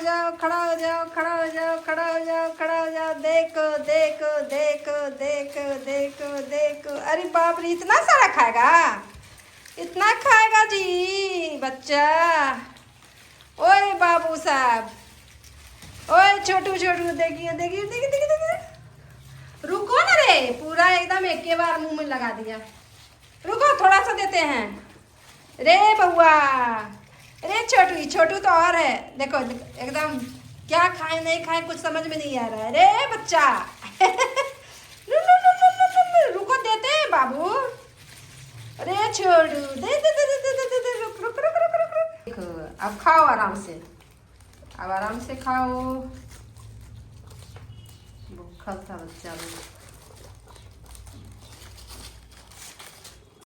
जाओ, खड़ा हो जाओ, खड़ा हो जाओ, खड़ा हो जाओ, खड़ा हो जाओ। देखो देखो देखो देखो देखो देखो, अरे बाप रे, इतना सारा खाएगा, इतना खाएगा जी बच्चा। ओए बाबू साहब, ओए छोटू छोटू, देखिए देखिए देखिए देखिए देखिए। रुको ना रे, पूरा एकदम एक के बार मुंह में लगा दिया। रुको, थोड़ा सा देते हैं रे बउआ। अरे छोटू, छोटू तो और है, देखो एकदम क्या खाए नहीं खाए कुछ समझ में नहीं आ रहा है रे बच्चा। रुको, देते हैं बाबू। अरे छोटू, दे दे दे दे दे दे दे, रुक रुक रुक रुक रुक रुक। देखो अब खाओ आराम से, अब आराम से खाओ। भूखा था बच्चा।